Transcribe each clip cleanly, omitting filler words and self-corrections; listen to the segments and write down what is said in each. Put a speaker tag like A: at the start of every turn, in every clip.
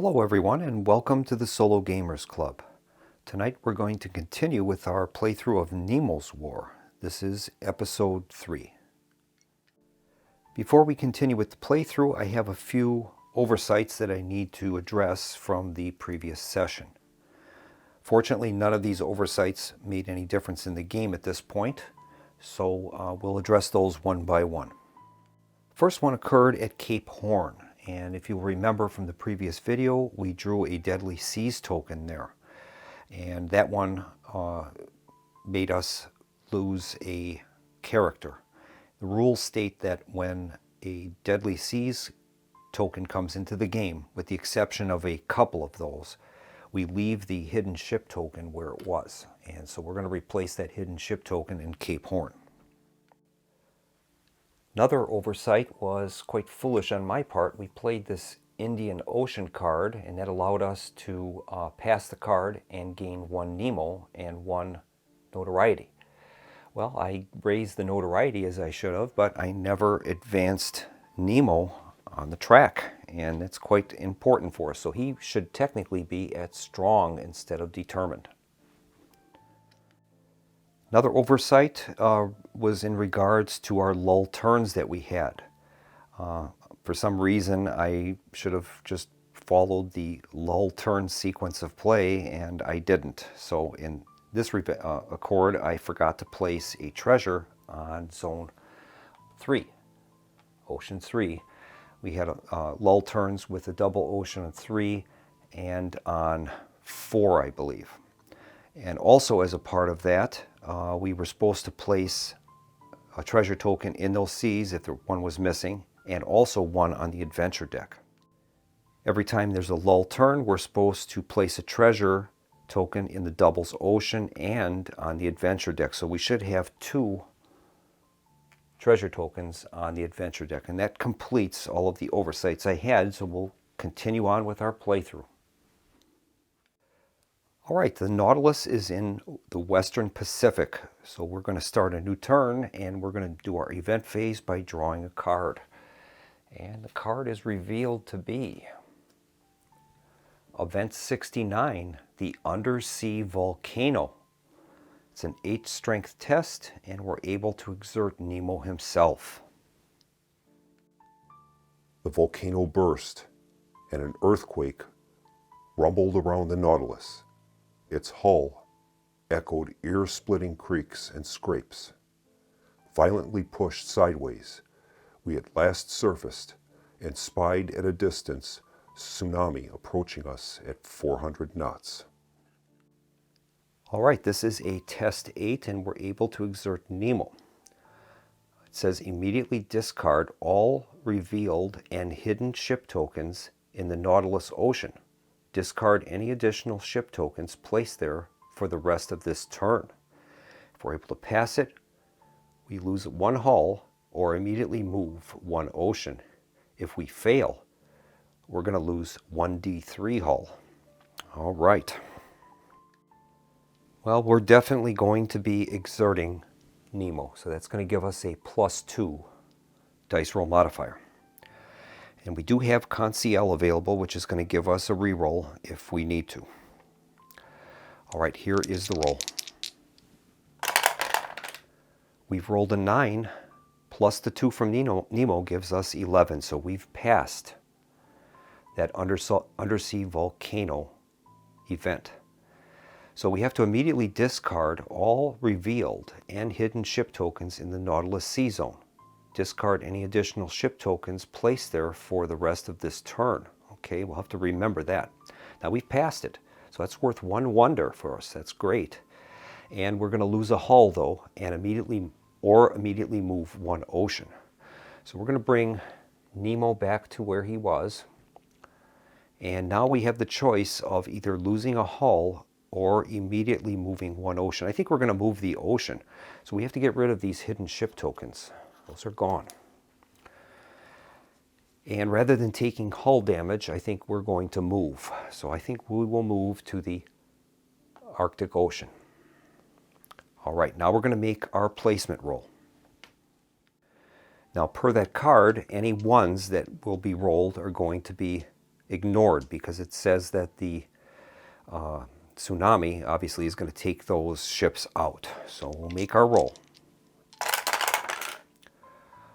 A: Hello everyone and welcome to the Solo Gamers Club. Tonight we're going to continue with our playthrough of Nemo's War. This is episode 3. Before we continue with the playthrough, I have a few oversights that I need to address from the previous session. Fortunately, none of these oversights made any difference in the game at this point, so we'll address those one by one. First one occurred at Cape Horn. And if you'll remember from the previous video, we drew a Deadly Seas token there. And that one made us lose a character. The rules state that when a Deadly Seas token comes into the game, with the exception of a couple of those, we leave the hidden ship token where it was. And so we're going to replace that hidden ship token in Cape Horn. Another oversight was quite foolish on my part. We played this Indian Ocean card, and that allowed us to pass the card and gain 1 Nemo and 1 notoriety. Well, I raised the notoriety as I should have, but I never advanced Nemo on the track, and it's quite important for us. So he should technically be at strong instead of determined. Another oversight was in regards to our lull turns that we had. For some reason, I should have just followed the lull turn sequence of play, and I didn't. So in this accord, I forgot to place a treasure on Zone 3, Ocean 3. We had lull turns with a double Ocean on 3 and on 4, I believe. And also as a part of that, we were supposed to place a treasure token in those seas if one was missing, and also one on the adventure deck. Every time there's a lull turn, we're supposed to place a treasure token in the doubles ocean and on the adventure deck. So we should have 2 treasure tokens on the adventure deck, and that completes all of the oversights I had. So we'll continue on with our playthrough. All right, the Nautilus is in the Western Pacific, so we're going to start a new turn, and we're going to do our event phase by drawing a card. And the card is revealed to be Event 69, the Undersea Volcano. It's an 8 strength test, and we're able to exert Nemo himself.
B: The volcano burst, and an earthquake rumbled around the Nautilus. Its hull echoed ear-splitting creaks and scrapes. Violently pushed sideways, we at last surfaced and spied at a distance tsunami approaching us at 400 knots.
A: All right, this is a test 8, and we're able to exert Nemo. It says immediately discard all revealed and hidden ship tokens in the Nautilus Ocean. Discard any additional ship tokens placed there for the rest of this turn. If we're able to pass it, we lose 1 hull or immediately move 1 ocean. If we fail, we're going to lose 1 D3 hull. All right. Well, we're definitely going to be exerting Nemo, so that's going to give us a +2 dice roll modifier. And we do have Conseil available, which is going to give us a reroll if we need to. All right, here is the roll. We've rolled a 9, plus the 2 from Nemo gives us 11. So we've passed that undersea volcano event. So we have to immediately discard all revealed and hidden ship tokens in the Nautilus Sea Zone. Discard any additional ship tokens placed there for the rest of this turn. Okay, we'll have to remember that. Now we've passed it, so that's worth 1 wonder for us. That's great. And we're going to lose a hull though, and immediately move 1 ocean. So we're going to bring Nemo back to where he was. And now we have the choice of either losing a hull or immediately moving 1 ocean. I think we're going to move the ocean. So we have to get rid of these hidden ship tokens. Those are gone. And rather than taking hull damage, I think we're going to move. So I think we will move to the Arctic Ocean. All right, now we're going to make our placement roll. Now per that card, any 1s that will be rolled are going to be ignored because it says that the tsunami obviously is going to take those ships out. So we'll make our roll.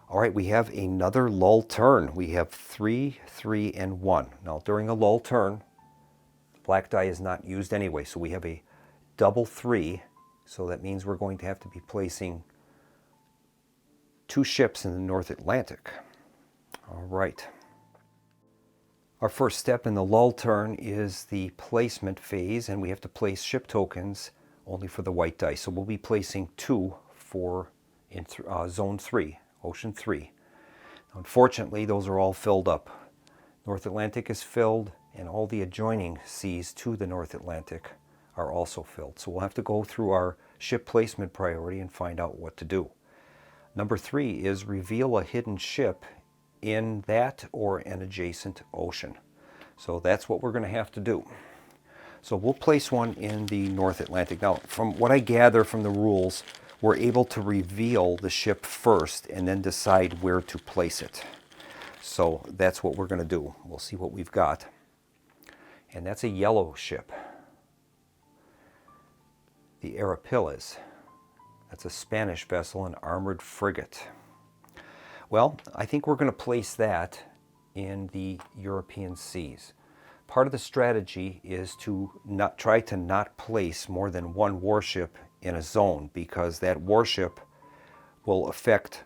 A: All right, we have another lull turn. We have 3, 3, and 1. Now during a lull turn, black die is not used anyway, so we have a double 3. So that means we're going to have to be placing 2 ships in the North Atlantic. All right. Our first step in the lull turn is the placement phase, and we have to place ship tokens only for the white dice. So we'll be placing 2 for in Zone 3, Ocean 3. Unfortunately, those are all filled up. North Atlantic is filled, and all the adjoining seas to the North Atlantic are also filled. So we'll have to go through our ship placement priority and find out what to do. Number 3 is reveal a hidden ship in that or an adjacent ocean. So that's what we're going to have to do. So we'll place one in the North Atlantic. Now, from what I gather from the rules, we're able to reveal the ship first and then decide where to place it. So that's what we're going to do. We'll see what we've got. And that's a yellow ship. The Imperialists. That's a Spanish vessel, an armored frigate. Well, I think we're going to place that in the European seas. Part of the strategy is to try to not place more than 1 warship in a zone, because that warship will affect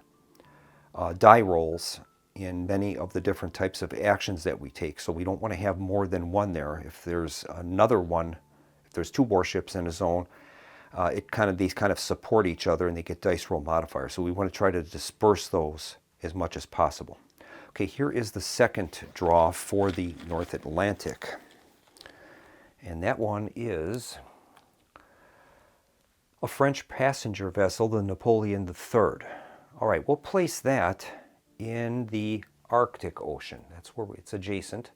A: die rolls in many of the different types of actions that we take. So we don't want to have more than 1 there. If there's another one, if there's 2 warships in a zone, these kind of support each other and they get dice roll modifiers. So we want to try to disperse those as much as possible. Okay, here is the second draw for the North Atlantic. And that one is a French passenger vessel, the Napoleon III. All right, we'll place that in the Arctic Ocean. That's where it's adjacent.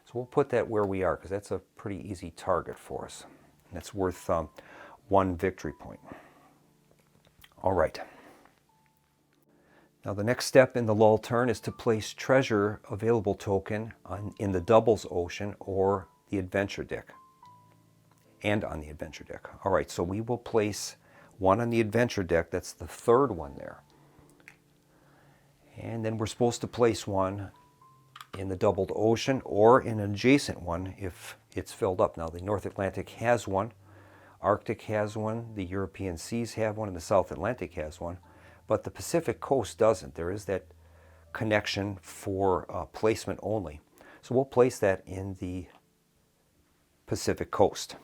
A: So we'll put that where we are because that's a pretty easy target for us. And that's worth 1 victory point. All right. Now the next step in the lull turn is to place treasure available token in the doubles ocean or the adventure deck. And on the adventure deck. All right, so we will place 1 on the adventure deck. That's the 3rd one there. And then we're supposed to place 1 in the doubled ocean or in an adjacent one if it's filled up. Now the North Atlantic has 1. Arctic has 1, the European seas have 1, and the South Atlantic has 1, but the Pacific coast doesn't. There is that connection for placement only. So we'll place that in the Pacific coast.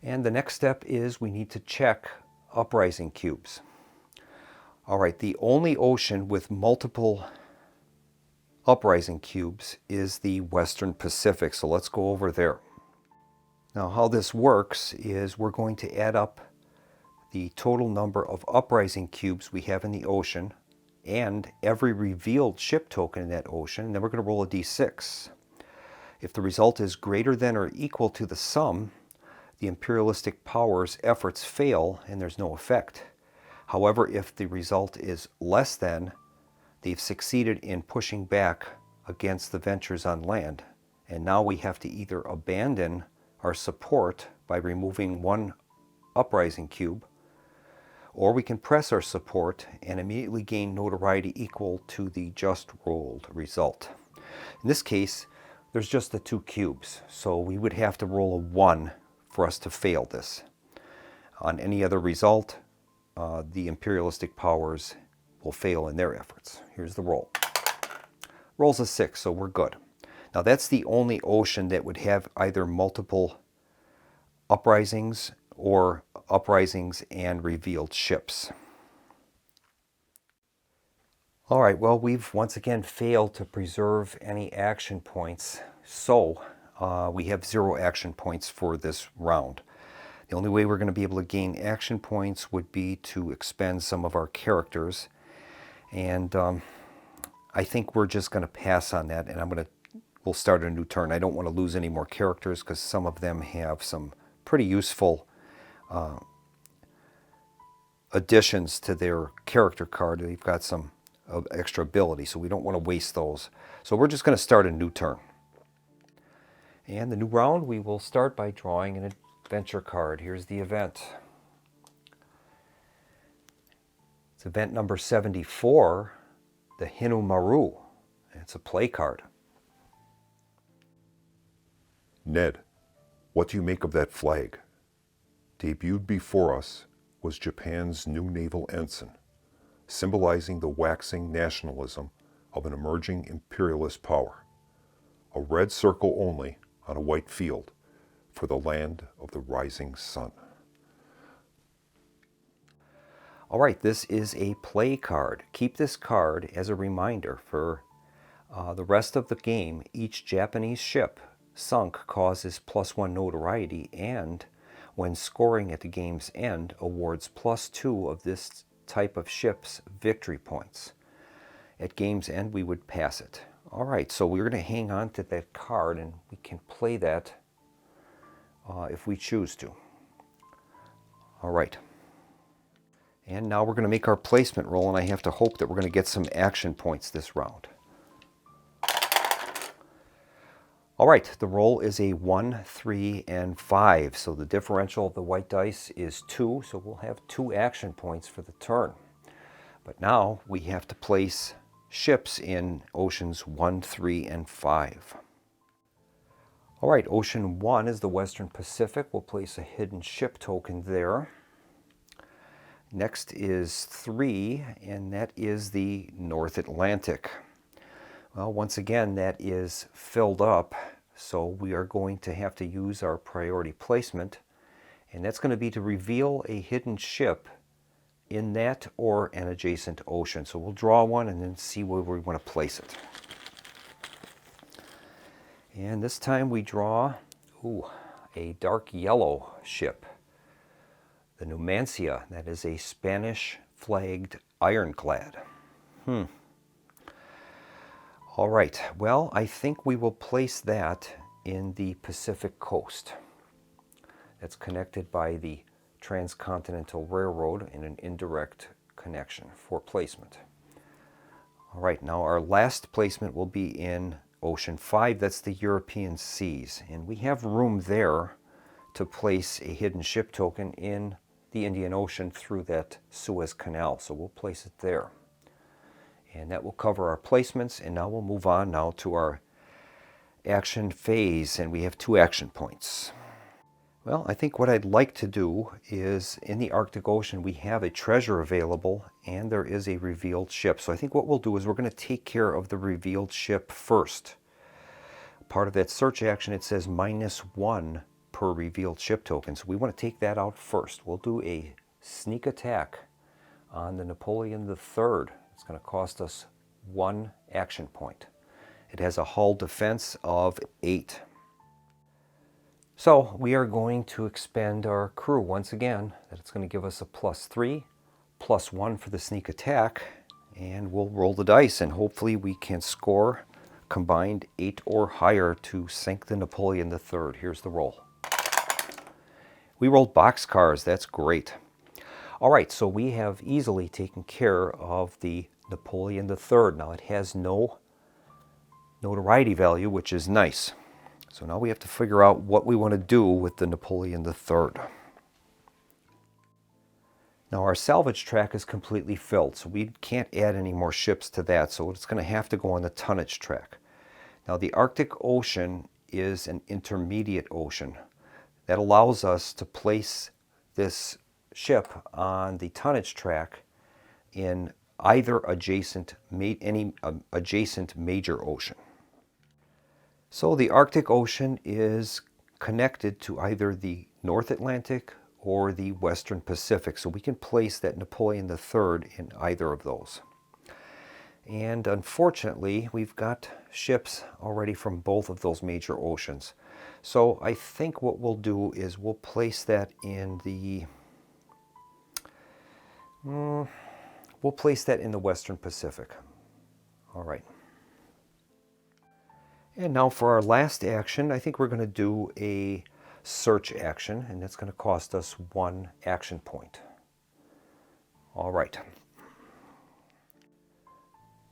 A: And the next step is we need to check uprising cubes. All right, the only ocean with multiple uprising cubes is the Western Pacific, so let's go over there. Now how this works is we're going to add up the total number of uprising cubes we have in the ocean and every revealed ship token in that ocean, and then we're going to roll a d6. If the result is greater than or equal to the sum, the imperialistic powers' efforts fail and there's no effect. However, if the result is less than, they've succeeded in pushing back against the ventures on land, and now we have to either abandon our support by removing 1 uprising cube, or we can press our support and immediately gain notoriety equal to the just rolled result. In this case, there's just the 2 cubes, so we would have to roll a 1 for us to fail this. On any other result, the imperialistic powers will fail in their efforts. Here's the roll. Rolls a 6, so we're good. Now that's the only ocean that would have either multiple uprisings or uprisings and revealed ships. All right, well, we've once again failed to preserve any action points, so we have 0 action points for this round. The only way we're going to be able to gain action points would be to expend some of our characters, and I think we're just going to pass on that, and we'll start a new turn. I don't want to lose any more characters because some of them have some pretty useful additions to their character card. They've got some extra ability, so we don't want to waste those. So we're just going to start a new turn. And the new round, we will start by drawing an adventure card. Here's the event. It's event number 74, the Hinu Maru. It's a play card.
B: Ned, what do you make of that flag? Debuted before us was Japan's new naval ensign, symbolizing the waxing nationalism of an emerging imperialist power. A red circle only on a white field for the land of the rising sun.
A: All right, this is a play card. Keep this card as a reminder for the rest of the game. Each Japanese ship sunk causes +1 notoriety, and when scoring at the game's end, awards +2 of this type of ship's victory points. At game's end, we would pass it. All right, so we're going to hang on to that card, and we can play that if we choose to. All right. And now we're going to make our placement roll, and I have to hope that we're going to get some action points this round. All right, the roll is a 1, 3, and 5. So the differential of the white dice is 2, so we'll have 2 action points for the turn. But now we have to place ships in oceans 1, 3, and 5. All right, ocean 1 is the Western Pacific. We'll place a hidden ship token there. Next is 3, and that is the North Atlantic. Well, once again, that is filled up, so we are going to have to use our priority placement, and that's going to be to reveal a hidden ship in that or an adjacent ocean. So we'll draw one and then see where we want to place it. And this time we draw a dark yellow ship, the Numancia. That is a Spanish-flagged ironclad. All right, well, I think we will place that in the Pacific coast. That's connected by the Transcontinental Railroad in an indirect connection for placement. All right, now our last placement will be in Ocean 5. That's the European seas. And we have room there to place a hidden ship token in the Indian Ocean through that Suez Canal. So we'll place it there. And that will cover our placements. And now we'll move on now to our action phase. And we have 2 action points. Well, I think what I'd like to do is, in the Arctic Ocean, we have a treasure available, and there is a revealed ship. So I think what we'll do is we're going to take care of the revealed ship first. Part of that search action, it says -1 per revealed ship token. So we want to take that out first. We'll do a sneak attack on the Napoleon III. It's going to cost us 1 action point. It has a hull defense of 8. So we are going to expend our crew once again. That's going to give us a +3, +1 for the sneak attack, and we'll roll the dice, and hopefully we can score combined 8 or higher to sink the Napoleon III. Here's the roll. We rolled boxcars. That's great. All right, so we have easily taken care of the Napoleon III. Now it has no notoriety value, which is nice. So now we have to figure out what we want to do with the Napoleon III. Now our salvage track is completely filled, so we can't add any more ships to that, so it's going to have to go on the tonnage track. Now the Arctic Ocean is an intermediate ocean. That allows us to place this ship on the tonnage track in either any adjacent major ocean. So the Arctic Ocean is connected to either the North Atlantic or the Western Pacific, so we can place that Napoleon III in either of those. And unfortunately, we've got ships already from both of those major oceans. So I think what we'll do is we'll place that in the Western Pacific. All right. And now for our last action, I think we're going to do a search action, and that's going to cost us 1 action point. All right.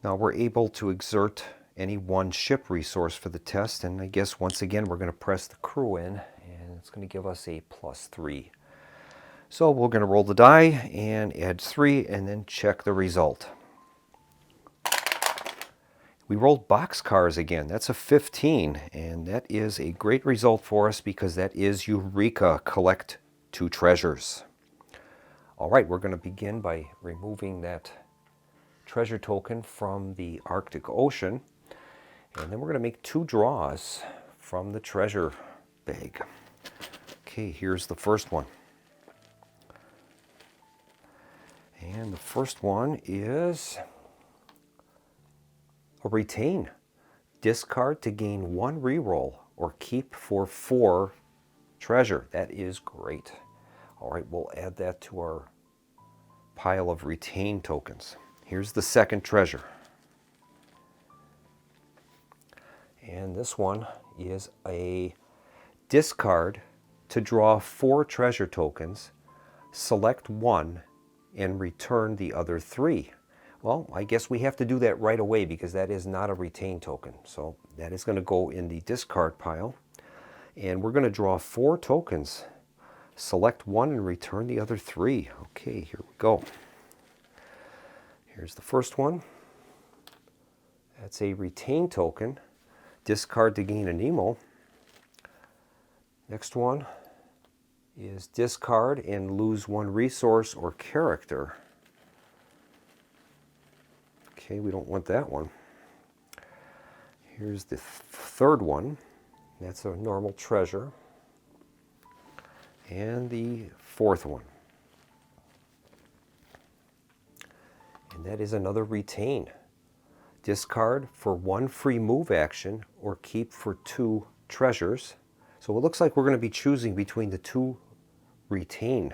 A: Now we're able to exert any one ship resource for the test, and I guess once again we're going to press the crew in, and it's going to give us a +3. So we're going to roll the die and add 3 and then check the result. We rolled boxcars again. That's a 15, and that is a great result for us because that is Eureka, collect 2 treasures. All right, we're going to begin by removing that treasure token from the Arctic Ocean, and then we're going to make 2 draws from the treasure bag. Okay, here's the first one. And the first one is a retain. Discard to gain 1 reroll or keep for 4 treasure. That is great. All right, we'll add that to our pile of retain tokens. Here's the second treasure. And this one is a discard to draw 4 treasure tokens, select 1, and return the other 3. Well, I guess we have to do that right away because that is not a retain token. So that is going to go in the discard pile. And we're going to draw 4 tokens. Select 1 and return the other 3. Okay, here we go. Here's the first one. That's a retain token. Discard to gain a Nemo. Next one is discard and lose 1 resource or character. Okay, we don't want that one. Here's the third one. That's a normal treasure. And the fourth one. And that is another retain. Discard for 1 free move action or keep for 2 treasures. So it looks like we're going to be choosing between the 2 retain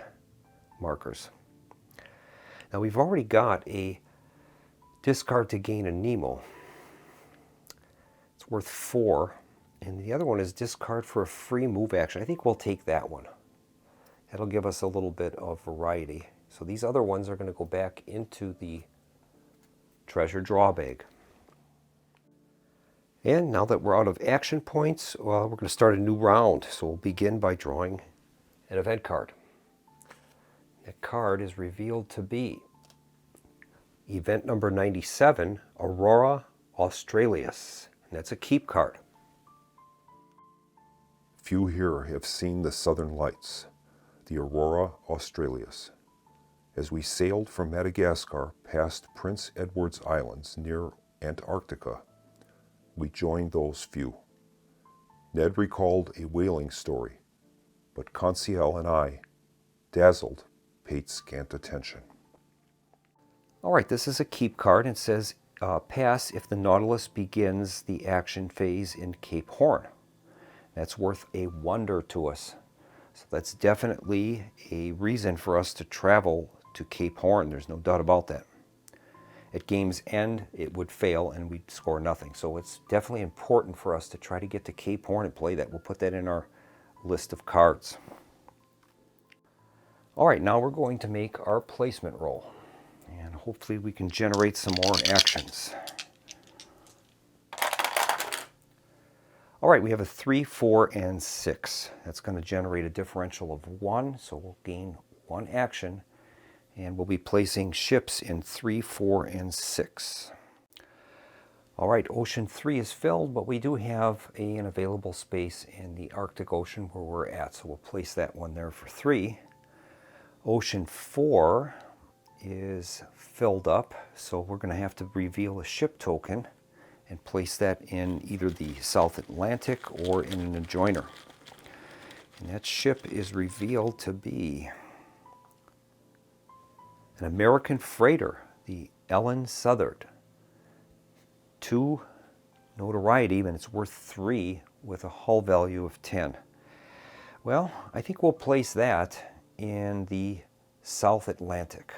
A: markers. Now we've already got a discard to gain a Nemo. It's worth 4. And the other one is discard for a free move action. I think we'll take that one. That'll give us a little bit of variety. So these other ones are going to go back into the treasure draw bag. And now that we're out of action points, we're going to start a new round. So we'll begin by drawing an event card. That card is revealed to be event number 97, Aurora Australis. And that's a keep card.
B: Few here have seen the southern lights, the Aurora Australis. As we sailed from Madagascar past Prince Edward's Islands near Antarctica, we joined those few. Ned recalled a whaling story, but Conseil and I, dazzled, paid scant attention.
A: All right, this is a keep card. It says pass if the Nautilus begins the action phase in Cape Horn. That's worth a wonder to us. So that's definitely a reason for us to travel to Cape Horn. There's no doubt about that. At game's end, it would fail and we'd score nothing. So it's definitely important for us to try to get to Cape Horn and play that. We'll put that in our list of cards. All right, now we're going to make our placement roll. And hopefully we can generate some more actions. All right, we have a 3, 4, and 6. That's going to generate a differential of 1, so we'll gain 1 action. And we'll be placing ships in 3, 4, and 6. All right, Ocean 3 is filled, but we do have an available space in the Arctic Ocean where we're at. So we'll place that one there for 3. Ocean 4 is filled up, so we're going to have to reveal a ship token and place that in either the South Atlantic or in an adjoiner. And that ship is revealed to be an American freighter, the Ellen Southard. 2 notoriety, and it's worth 3 with a hull value of 10. Well, I think we'll place that in the South Atlantic.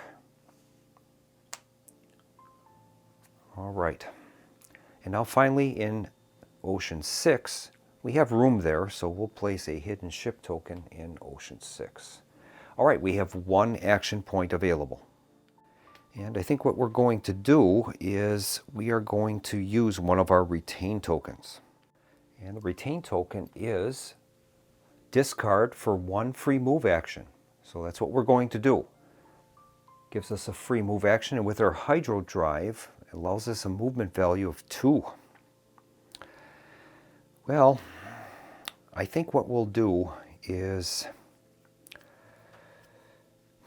A: All right. And now finally in Ocean 6, we have room there, so we'll place a hidden ship token in Ocean 6. All right, we have 1 action point available. And I think what we're going to do is we are going to use one of our retain tokens. And the retain token is discard for one free move action. So that's what we're going to do. Gives us a free move action, and with our Hydro Drive, it allows us a movement value of 2. Well, I think what we'll do is,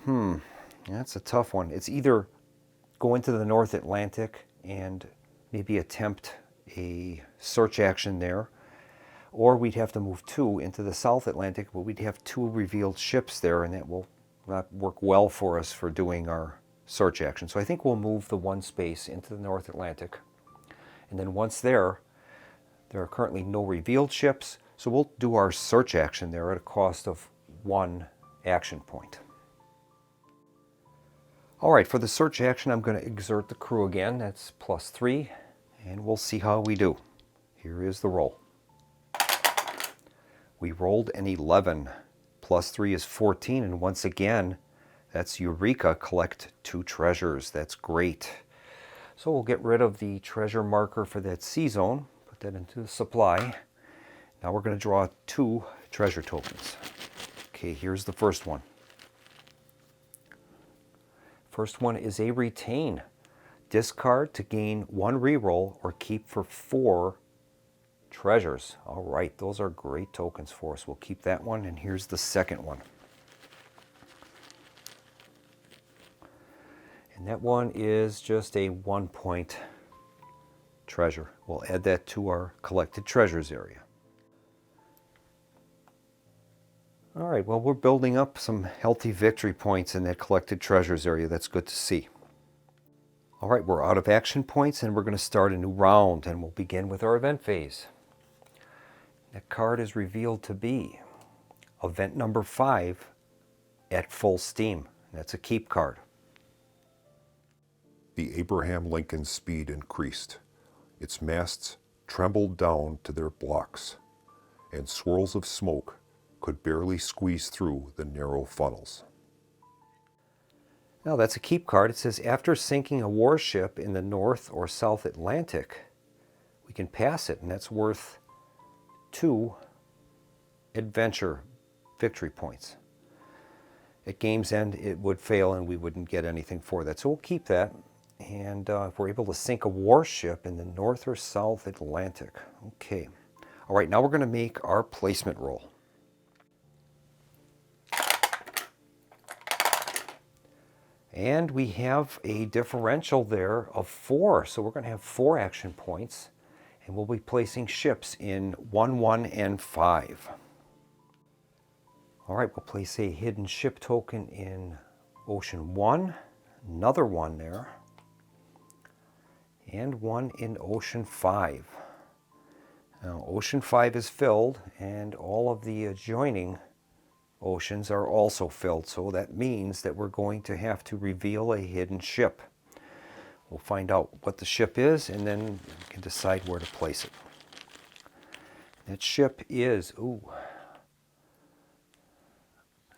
A: that's a tough one. It's either go into the North Atlantic and maybe attempt a search action there, or we'd have to move 2 into the South Atlantic, but we'd have 2 revealed ships there, and that will not work well for us for doing our search action. So I think we'll move the 1 space into the North Atlantic. And then once there are currently no revealed ships, so we'll do our search action there at a cost of 1 action point. All right, for the search action, I'm going to exert the crew again. That's +3, and we'll see how we do. Here is the roll. We rolled an 11. +3 is 14, and once again, that's Eureka, collect 2 treasures. That's great. So we'll get rid of the treasure marker for that sea zone, put that into the supply. Now we're going to draw 2 treasure tokens. Okay, here's the first one. First one is a retain. Discard to gain 1 reroll or keep for 4 treasures. All right, those are great tokens for us. We'll keep that one, and here's the second one. And that one is just a 1-point treasure. We'll add that to our collected treasures area. All right, well, we're building up some healthy victory points in that collected treasures area. That's good to see. All right, we're out of action points, and we're going to start a new round, and we'll begin with our event phase. That card is revealed to be event number 5 at full steam. That's a keep card.
B: The Abraham Lincoln's speed increased. Its masts trembled down to their blocks, and swirls of smoke could barely squeeze through the narrow funnels.
A: Now that's a keep card. It says after sinking a warship in the North or South Atlantic, we can pass it, and that's worth 2 adventure victory points. At game's end, it would fail and we wouldn't get anything for that. So we'll keep that. And if we're able to sink a warship in the North or South Atlantic. Okay. All right, now we're going to make our placement roll. And we have a differential there of 4. So we're going to have 4 action points. And we'll be placing ships in 1, 1, and 5. All right, we'll place a hidden ship token in Ocean 1. Another one there. And one in Ocean 5. Now, Ocean 5 is filled, and all of the adjoining oceans are also filled. So that means that we're going to have to reveal a hidden ship. We'll find out what the ship is, and then we can decide where to place it. That ship is,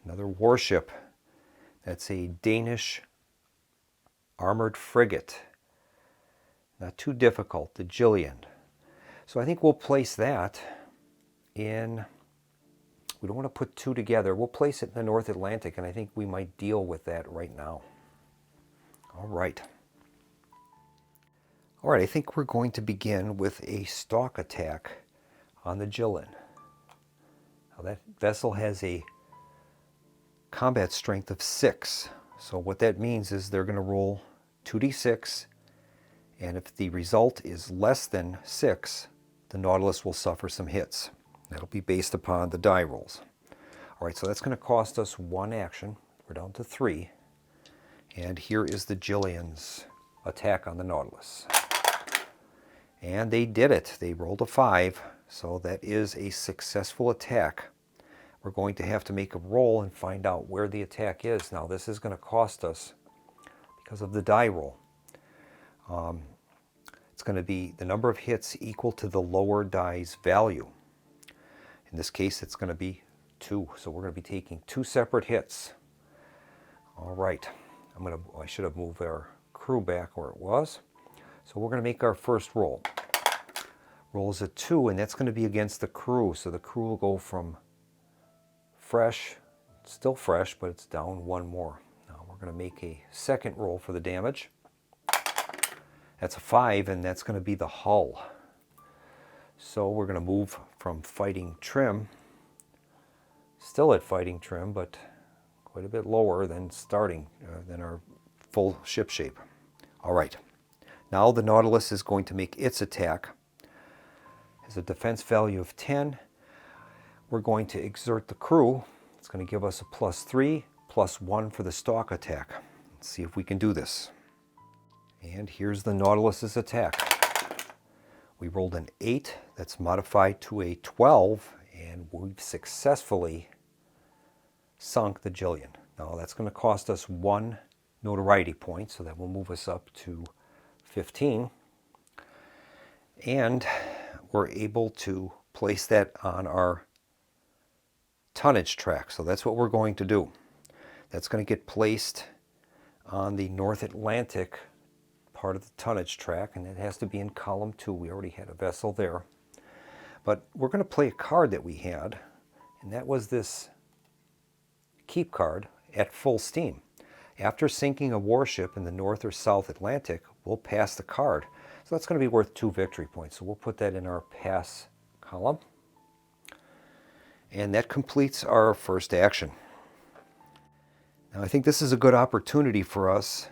A: another warship. That's a Danish armored frigate. Not too difficult, the Jillian. So I think we'll place that in, we don't want to put 2 together. We'll place it in the North Atlantic, and I think we might deal with that right now. All right. All right, I think we're going to begin with a stalk attack on the Jillian. Now that vessel has a combat strength of 6. So what that means is they're going to roll 2d6, and if the result is less than 6, the Nautilus will suffer some hits. That'll be based upon the die rolls. All right, so that's going to cost us 1 action. We're down to 3. And here is the Jillian's attack on the Nautilus. And they did it. They rolled a 5, so that is a successful attack. We're going to have to make a roll and find out where the attack is. Now this is going to cost us, because of the die roll, it's going to be the number of hits equal to the lower die's value. In this case, it's going to be 2. So we're going to be taking 2 separate hits. All right. I should have moved our crew back where it was. So we're going to make our first roll. Roll is a 2, and that's going to be against the crew. So the crew will go from fresh, still fresh, but it's down 1 more. Now we're going to make a second roll for the damage. That's a 5, and that's going to be the hull. So we're going to move from fighting trim, still at fighting trim, but quite a bit lower than starting, than our full ship shape. All right, now the Nautilus is going to make its attack. Has a defense value of 10. We're going to exert the crew. It's going to give us a +3, +1 for the stalk attack. Let's see if we can do this. And here's the Nautilus's attack. We rolled an 8, that's modified to a 12, and we've successfully sunk the Jillian. Now that's going to cost us 1 notoriety point, so that will move us up to 15. And we're able to place that on our tonnage track. So that's what we're going to do. That's going to get placed on the North Atlantic part of the tonnage track, and it has to be in column 2. We already had a vessel there. But we're going to play a card that we had, and that was this keep card at full steam. After sinking a warship in the North or South Atlantic, we'll pass the card. So that's going to be worth 2 victory points. So we'll put that in our pass column. And that completes our first action. Now I think this is a good opportunity for us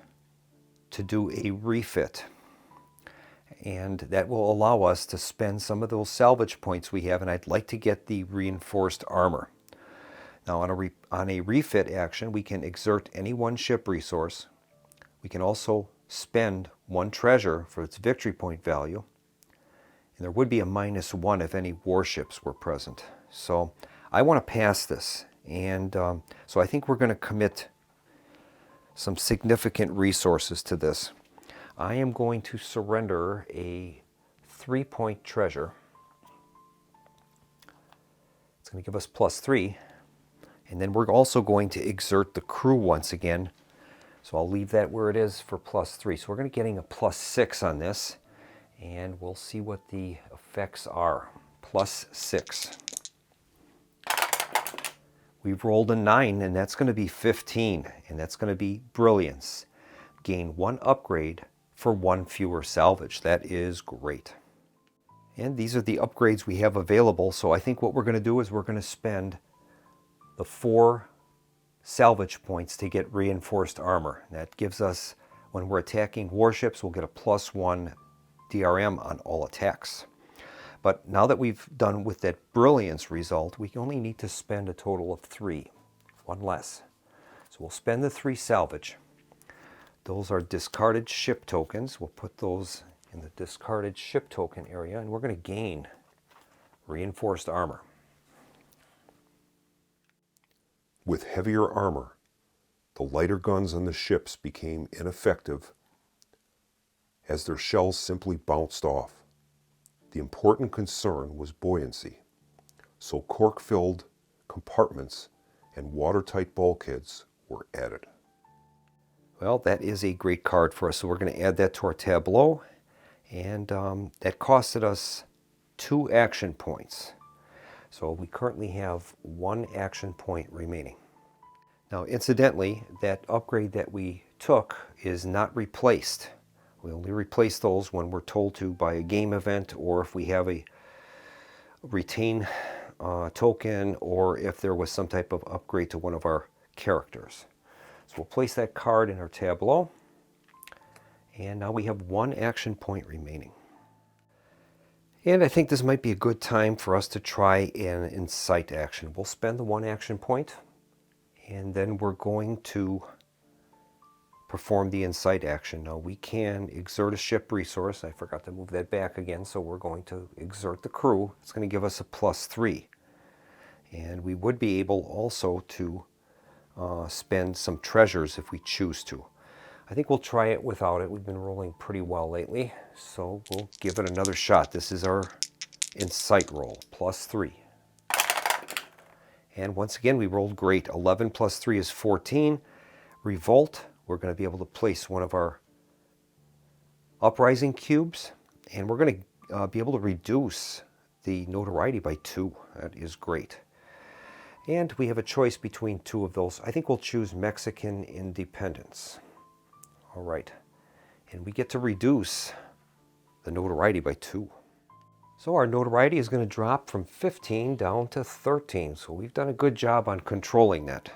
A: to do a refit. And that will allow us to spend some of those salvage points we have, and I'd like to get the reinforced armor. Now on a refit action, we can exert any 1 ship resource. We can also spend 1 treasure for its victory point value. And there would be a -1 if any warships were present. So I want to pass this. And so I think we're going to commit some significant resources to this. I am going to surrender a 3-point treasure. It's going to give us +3. And then we're also going to exert the crew once again. So I'll leave that where it is for +3. So we're going to be getting a +6 on this. And we'll see what the effects are. +6. We've rolled a 9, and that's going to be 15. And that's going to be brilliance. Gain 1 upgrade for 1 fewer salvage. That is great. And these are the upgrades we have available. So I think what we're going to do is we're going to spend the 4 salvage points to get reinforced armor. That gives us, when we're attacking warships, we'll get a +1 DRM on all attacks. But now that we've done with that brilliance result, we only need to spend a total of 3, 1 less. So we'll spend the 3 salvage. Those are discarded ship tokens. We'll put those in the discarded ship token area, and we're going to gain reinforced armor.
B: With heavier armor, the lighter guns on the ships became ineffective as their shells simply bounced off. The important concern was buoyancy, so cork-filled compartments and watertight bulkheads were added.
A: Well, that is a great card for us, so we're going to add that to our tableau, and that costed us 2 action points. So we currently have 1 action point remaining. Now, incidentally, that upgrade that we took is not replaced. We only replace those when we're told to by a game event, or if we have a retain token, or if there was some type of upgrade to one of our characters. So we'll place that card in our tableau. And now we have 1 action point remaining. And I think this might be a good time for us to try an incite action. We'll spend the 1 action point, and then we're going to perform the incite action. Now we can exert a ship resource. I forgot to move that back again, so we're going to exert the crew. It's going to give us a +3. And we would be able also to spend some treasures if we choose to. I think we'll try it without it. We've been rolling pretty well lately, so we'll give it another shot. This is our incite roll, +3. And once again, we rolled great. 11 + 3 is 14. Revolt, we're going to be able to place one of our uprising cubes, and we're going to be able to reduce the notoriety by 2. That is great. And we have a choice between 2 of those. I think we'll choose Mexican independence. All right. And we get to reduce the notoriety by 2. So our notoriety is going to drop from 15 down to 13. So we've done a good job on controlling that.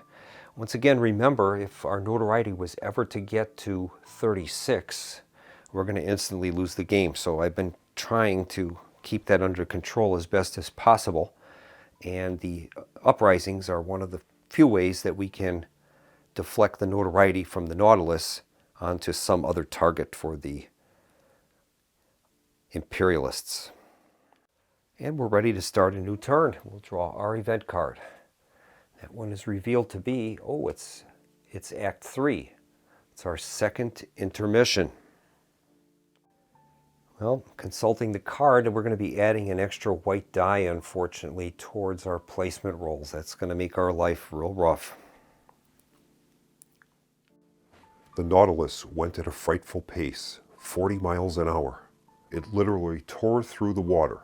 A: Once again, remember, if our notoriety was ever to get to 36, we're going to instantly lose the game. So I've been trying to keep that under control as best as possible. And the uprisings are one of the few ways that we can deflect the notoriety from the Nautilus onto some other target for the Imperialists. And we're ready to start a new turn. We'll draw our event card. That one is revealed to be, oh, it's Act 3. It's our second intermission. Well, consulting the card, and we're going to be adding an extra white die, unfortunately, towards our placement rolls. That's going to make our life real rough.
B: The Nautilus went at a frightful pace, 40 miles an hour. It literally tore through the water.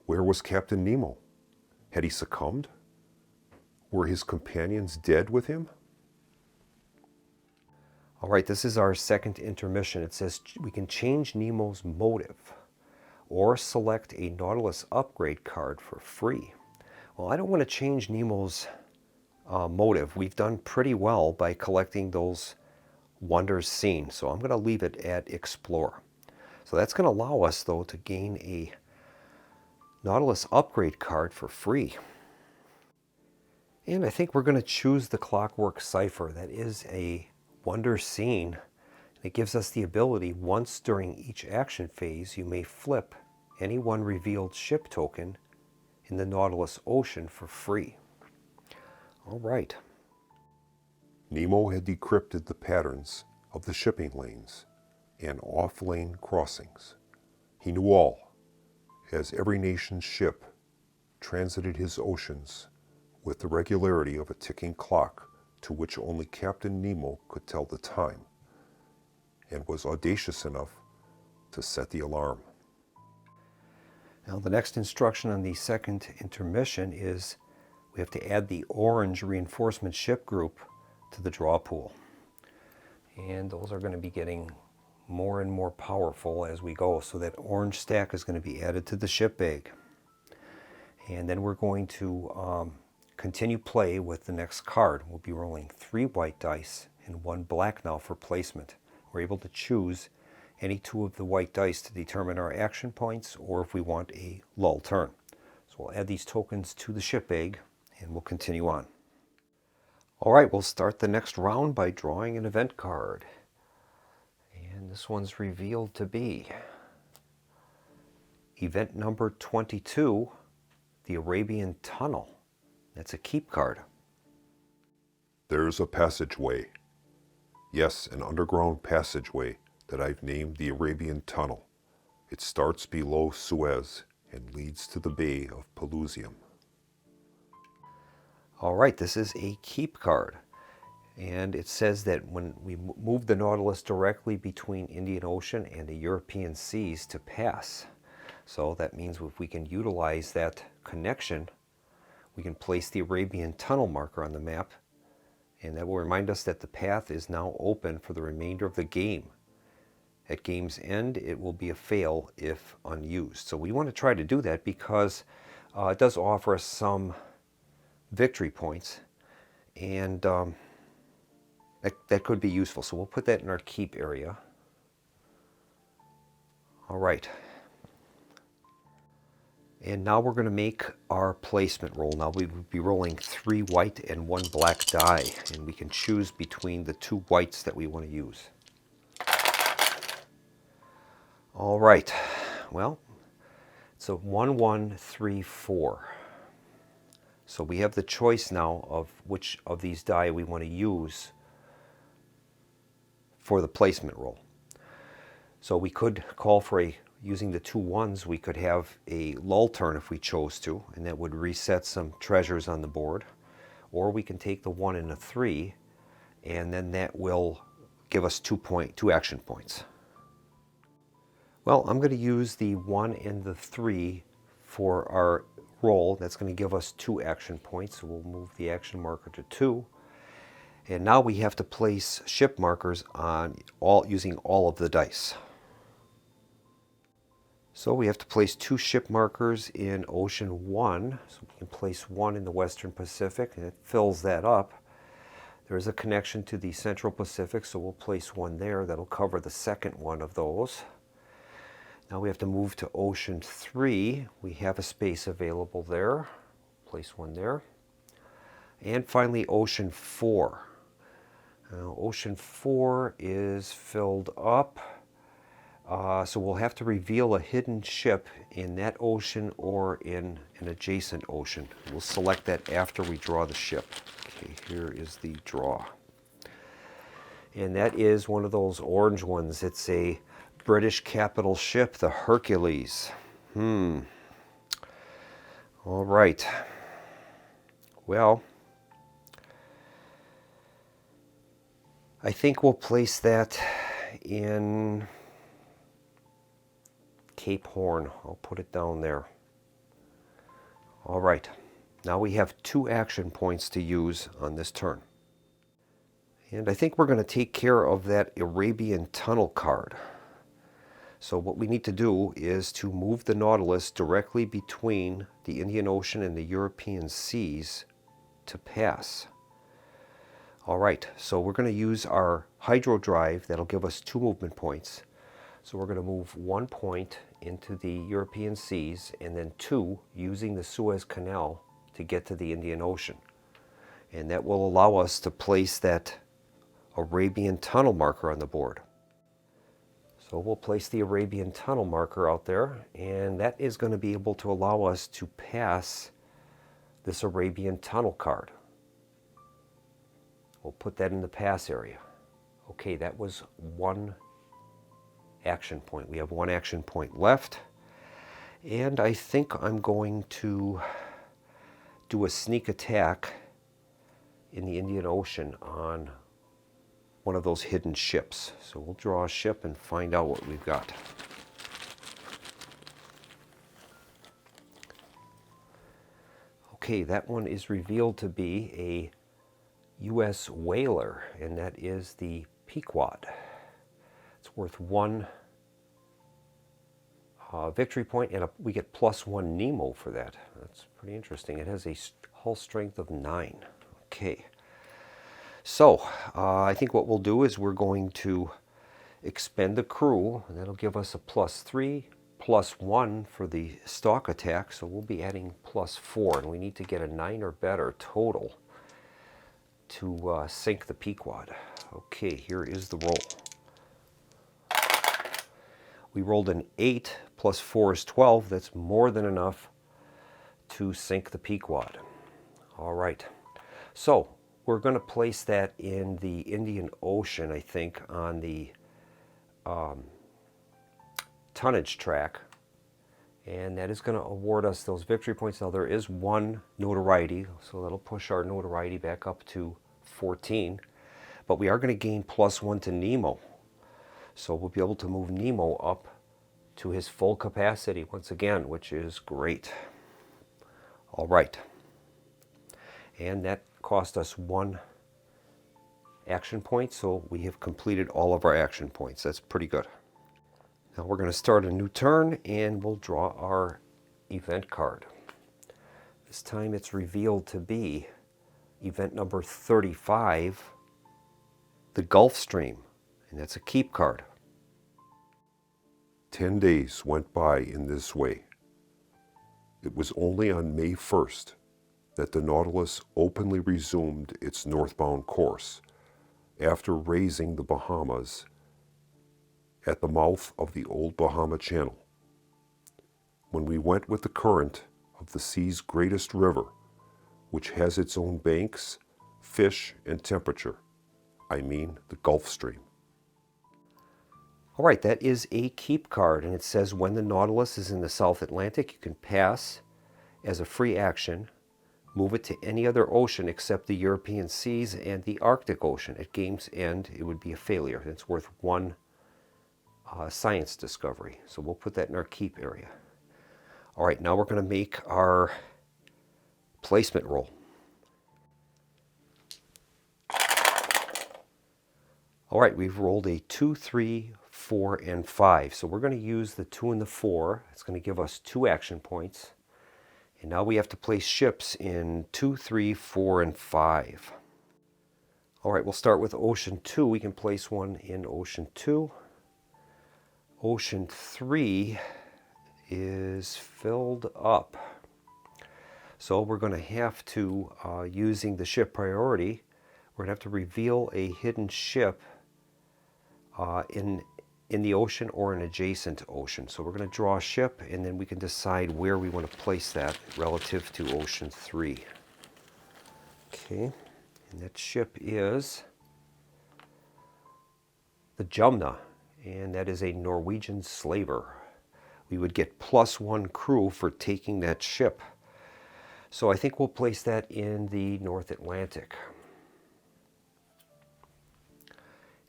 B: Where was Captain Nemo? Had he succumbed? Were his companions dead with him?
A: All right, this is our second intermission. It says we can change Nemo's motive or select a Nautilus upgrade card for free. Well, I don't want to change Nemo's motive. We've done pretty well by collecting those wonders seen, so I'm going to leave it at Explore. So that's going to allow us, though, to gain a Nautilus upgrade card for free. And I think we're going to choose the Clockwork Cipher. That is a wonder seen. It gives us the ability, once during each action phase, you may flip any one revealed ship token in the Nautilus Ocean for free. All right.
B: Nemo had decrypted the patterns of the shipping lanes and off-lane crossings. He knew all, as every nation's ship transited his oceans with the regularity of a ticking clock to which only Captain Nemo could tell the time, and was audacious enough to set the alarm.
A: Now the next instruction on the second intermission is we have to add the orange reinforcement ship group to the draw pool. And those are going to be getting more and more powerful as we go. So that orange stack is going to be added to the ship bag. And then we're going to continue play with the next card. We'll be rolling 3 white dice and 1 black now for placement. We're able to choose any 2 of the white dice to determine our action points, or if we want a lull turn. So we'll add these tokens to the ship bag and we'll continue on. All right, we'll start the next round by drawing an event card. And this one's revealed to be event number 22, the Arabian Tunnel. That's a keep card.
B: There's a passageway. Yes, an underground passageway that I've named the Arabian Tunnel. It starts below Suez and leads to the Bay of Pelusium.
A: All right, this is a keep card. And it says that when we move the Nautilus directly between Indian Ocean and the European seas to pass. So that means if we can utilize that connection, we can place the Arabian Tunnel marker on the map, and that will remind us that the path is now open for the remainder of the game. At game's end, it will be a fail if unused. So we want to try to do that because it does offer us some victory points, and that could be useful. So we'll put that in our keep area. All right. And now we're going to make our placement roll. Now we will be rolling 3 white and 1 black die, and we can choose between the 2 whites that we want to use. All right. Well, it's a 1, 1, 3, 4. So we have the choice now of which of these die we want to use for the placement roll. So we could call for using the 2 1s, we could have a lull turn if we chose to, and that would reset some treasures on the board. Or we can take the 1 and a 3, and then that will give us 2 action points. Well, I'm going to use the 1 and the 3 for our roll. That's going to give us 2 action points. So we'll move the action marker to 2. And now we have to place ship markers on using all of the dice. So we have to place 2 ship markers in Ocean 1. So we can place 1 in the Western Pacific, and it fills that up. There is a connection to the Central Pacific, so we'll place 1 there. That'll cover the second one of those. Now we have to move to Ocean 3. We have a space available there. Place 1 there. And finally, Ocean 4. Now, Ocean 4 is filled up. So we'll have to reveal a hidden ship in that ocean or in an adjacent ocean. We'll select that after we draw the ship. Okay, here is the draw. And that is one of those orange ones. It's a British capital ship, the Hercules. All right. Well, I think we'll place that in Cape Horn. I'll put it down there. All right. Now we have 2 action points to use on this turn. And I think we're going to take care of that Arabian Tunnel card. So what we need to do is to move the Nautilus directly between the Indian Ocean and the European seas to pass. All right, so we're going to use our hydro drive. That'll give us 2 movement points. So we're going to move 1 point into the European seas and then 2 using the Suez Canal to get to the Indian Ocean. And that will allow us to place that Arabian Tunnel marker on the board. So we'll place the Arabian Tunnel marker out there, and that is going to be able to allow us to pass this Arabian Tunnel card. We'll put that in the pass area. Okay, that was 1 action point. We have 1 action point left, and I think I'm going to do a sneak attack in the Indian Ocean on one of those hidden ships. So we'll draw a ship and find out what we've got. Okay, that one is revealed to be a U.S. whaler, and that is the Pequod. It's worth 1 victory point, and we get +1 Nemo for that. That's pretty interesting. It has a hull strength of 9. Okay. So, I think what we'll do is we're going to expend the crew, and that'll give us a +3, +1 for the stalk attack, so we'll be adding +4, and we need to get a 9 or better total to sink the Pequod. Okay, here is the roll. We rolled an 8, +4 is 12. That's more than enough to sink the Pequod. All right, so we're going to place that in the Indian Ocean, I think, on the tonnage track. And that is going to award us those victory points. Now there is 1 notoriety, so that'll push our notoriety back up to 14. But we are going to gain +1 to Nemo. So we'll be able to move Nemo up to his full capacity once again, which is great. All right. And that cost us 1 action point, so we have completed all of our action points. That's pretty good. Now we're going to start a new turn, and we'll draw our event card. This time it's revealed to be event number 35, the Gulf Stream, and that's a keep card.
B: 10 days went by in this way. It was only on May 1st that the Nautilus openly resumed its northbound course after raising the Bahamas at the mouth of the old Bahama Channel. When we went with the current of the sea's greatest river, which has its own banks, fish, and temperature, I mean the Gulf Stream.
A: All right, that is a keep card, and it says when the Nautilus is in the South Atlantic, you can pass as a free action, move it to any other ocean except the European seas and the Arctic Ocean. At game's end, it would be a failure. It's worth 1 science discovery. So we'll put that in our keep area. All right, now we're going to make our placement roll. All right, we've rolled a 2, 3, 4, and 5. So we're going to use the 2 and the 4. It's going to give us 2 action points. And now we have to place ships in 2, 3, 4, and 5. All right, we'll start with Ocean 2. We can place one in Ocean 2. Ocean 3 is filled up. So we're going to have to, using the ship priority, we're going to have to reveal a hidden ship in the ocean or an adjacent ocean. So we're going to draw a ship, and then we can decide where we want to place that relative to Ocean 3. Okay, and that ship is the Jumna, and that is a Norwegian slaver. We would get +1 crew for taking that ship. So I think we'll place that in the North Atlantic.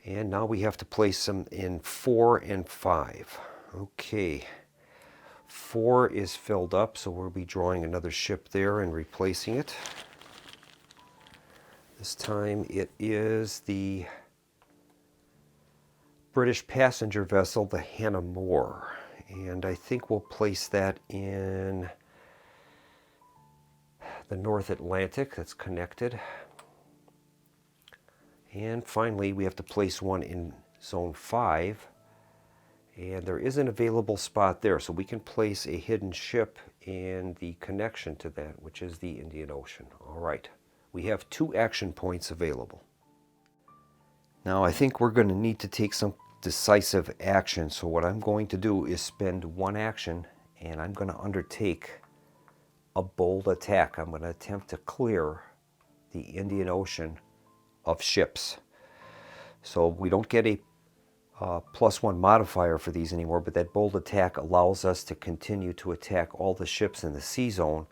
A: And now we have to place them in 4 and 5. Okay, 4 is filled up, so we'll be drawing another ship there and replacing it. This time it is the British passenger vessel, the Hannah More. And I think we'll place that in the North Atlantic. That's connected. And finally, we have to place one in Zone 5. And there is an available spot there, so we can place a hidden ship in the connection to that, which is the Indian Ocean. All right, we have 2 action points available. Now, I think we're going to need to take some decisive action. So what I'm going to do is spend 1 action, and I'm going to undertake a bold attack. I'm going to attempt to clear the Indian Ocean of ships. So we don't get a +1 modifier for these anymore, but that bold attack allows us to continue to attack all the ships in the sea zone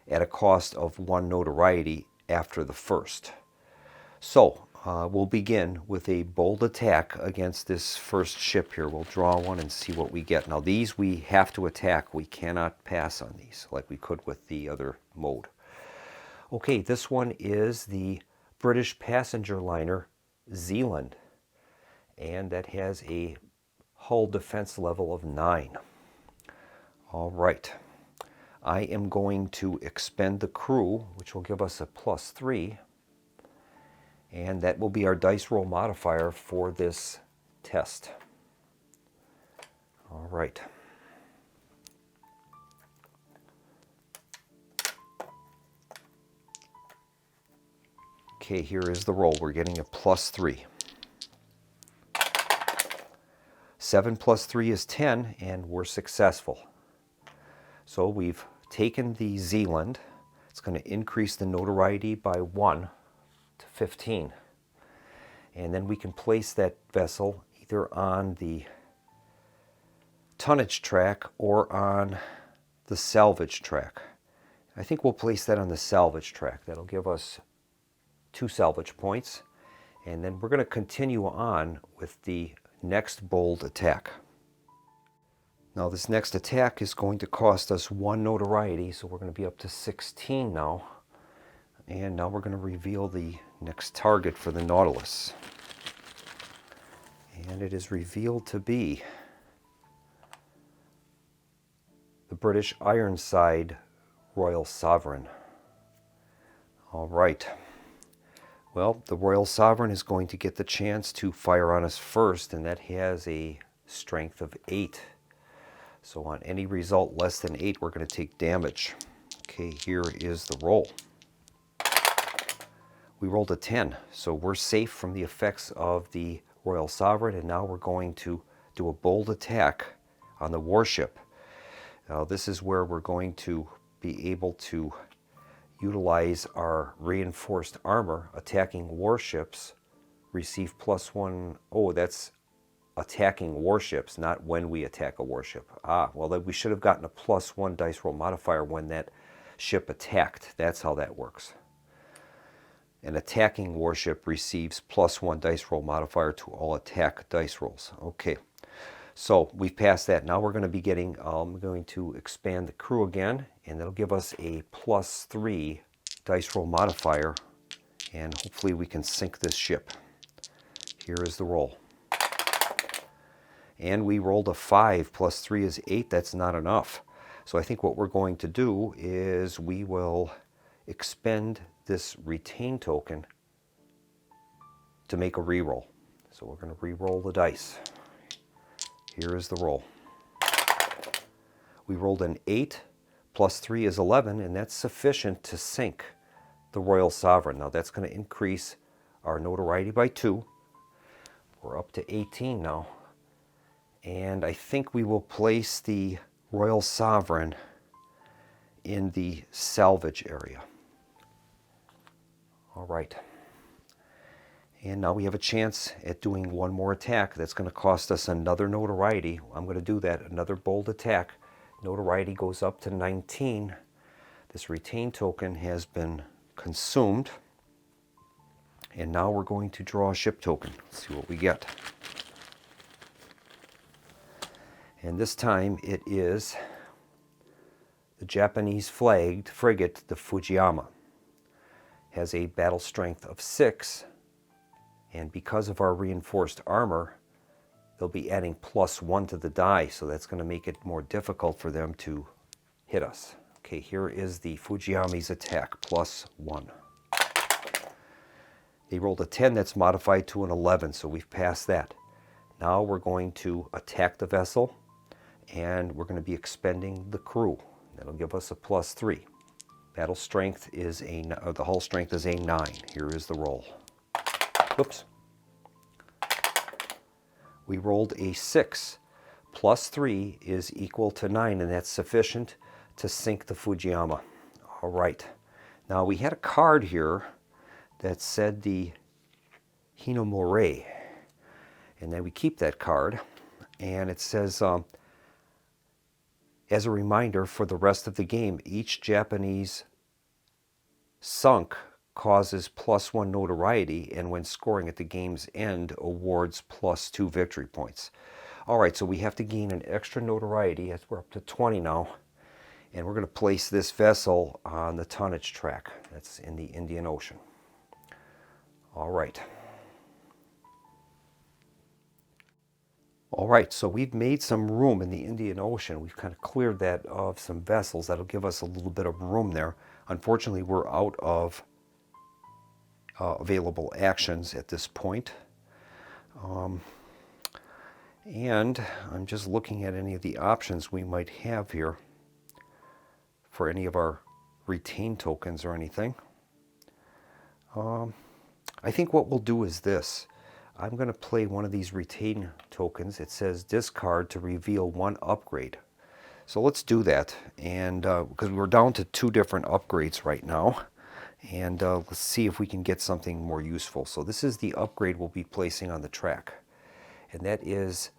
A: at a cost of 1 notoriety after the first. So we'll begin with a bold attack against this first ship here. We'll draw one and see what we get. Now these we have to attack. We cannot pass on these like we could with the other mode. Okay, this one is the British passenger liner Zealand, and that has a hull defense level of 9. All right, I am going to expend the crew, which will give us a +3, and that will be our dice roll modifier for this test. All right. Okay, here is the roll. We're getting a +3. 7 + 3 is 10, and we're successful. So we've taken the Zealand. It's going to increase the notoriety by 1 to 15. And then we can place that vessel either on the tonnage track or on the salvage track. I think we'll place that on the salvage track. That'll give us 2 salvage points. And then we're going to continue on with the next bold attack. Now this next attack is going to cost us 1 notoriety, so we're going to be up to 16 now. And now we're going to reveal the next target for the Nautilus. And it is revealed to be the British Ironside Royal Sovereign. All right. Well, the Royal Sovereign is going to get the chance to fire on us first, and that has a strength of 8. So on any result less than 8, we're going to take damage. Okay, here is the roll. We rolled a 10, so we're safe from the effects of the Royal Sovereign, and now we're going to do a bold attack on the warship. Now this is where we're going to be able to utilize our reinforced armor. Attacking warships receive +1. Oh, that's attacking warships, not when we attack a warship. Well, then we should have gotten a +1 dice roll modifier when that ship attacked. That's how that works. An attacking warship receives +1 dice roll modifier to all attack dice rolls. Okay, So we've passed that. Now we're going to be getting, going to expand the crew again, and that'll give us a +3 dice roll modifier, and hopefully we can sink this ship. Here is the roll. And we rolled a 5, +3 is 8. That's not enough. So I think what we're going to do is we will expend this retain token to make a reroll. So we're going to re-roll the dice. Here is the roll. We rolled an 8, +3 is 11, and that's sufficient to sink the Royal Sovereign. Now that's going to increase our notoriety by 2. We're up to 18 now. And I think we will place the Royal Sovereign in the salvage area. All right. And now we have a chance at doing one more attack. That's going to cost us another notoriety. I'm going to do that, another bold attack. Notoriety goes up to 19. This retain token has been consumed. And now we're going to draw a ship token. Let's see what we get. And this time it is the Japanese flagged frigate, the Fujiyama. Has a battle strength of 6, and because of our reinforced armor, they'll be adding +1 to the die, so that's going to make it more difficult for them to hit us. Okay, here is the Fujiyama's attack, +1. They rolled a 10, that's modified to an 11, so we've passed that. Now we're going to attack the vessel, and we're going to be expending the crew. That'll give us a +3. Battle strength is the hull strength is a 9. Here is the roll. Oops. We rolled a 6. +3 is equal to 9, and that's sufficient to sink the Fujiyama. All right. Now we had a card here that said the Hinomore, and then we keep that card, and it says, as a reminder for the rest of the game, each Japanese sunk causes +1 notoriety, and when scoring at the game's end, awards +2 victory points. All right, so we have to gain an extra notoriety, as we're up to 20 now, and we're going to place this vessel on the tonnage track. That's in the Indian Ocean. All right. All right, so we've made some room in the Indian Ocean. We've kind of cleared that of some vessels. That'll give us a little bit of room there. Unfortunately, we're out of available actions at this point. And I'm just looking at any of the options we might have here for any of our retain tokens or anything. I think what we'll do is this. I'm going to play one of these retain tokens. It says discard to reveal 1 upgrade. So let's do that, and because we're down to 2 different upgrades right now, and let's see if we can get something more useful. So this is the upgrade we'll be placing on the track, and that is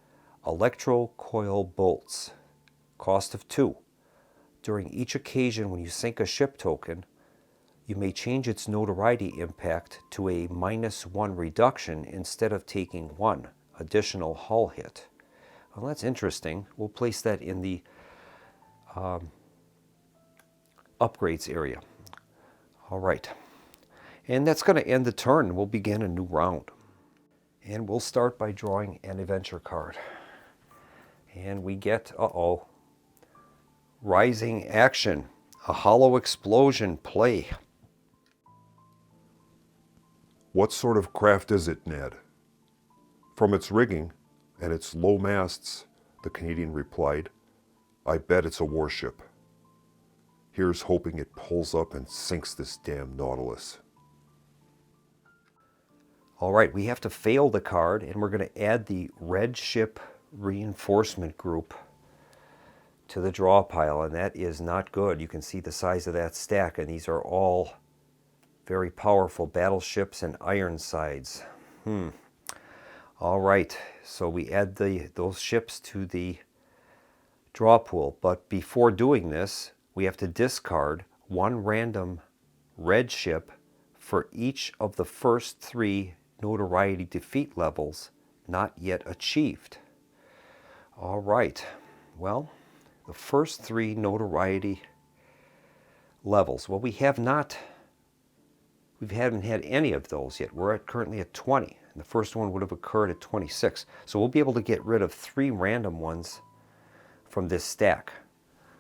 A: electro coil bolts, cost of 2. During each occasion when you sink a ship token, you may change its notoriety impact to a -1 reduction instead of taking 1 additional hull hit. Well, that's interesting. We'll place that in the upgrades area. All right. And that's going to end the turn. We'll begin a new round. And we'll start by drawing an adventure card. And we get, rising action, a hollow explosion, play.
B: What sort of craft is it, Ned? From its rigging and its low masts, the Canadian replied, I bet it's a warship. Here's hoping it pulls up and sinks this damn Nautilus.
A: All right, we have to fail the card, and we're going to add the red ship reinforcement group to the draw pile, and that is not good. You can see the size of that stack, and these are all very powerful battleships and Ironsides. All right, so we add those ships to the draw pool, but before doing this, we have to discard 1 random red ship for each of the first 3 notoriety defeat levels not yet achieved. All right. Well, the first three notoriety levels. Well, we haven't had any of those yet. We're currently at 20. And the first one would have occurred at 26. So we'll be able to get rid of 3 random ones from this stack.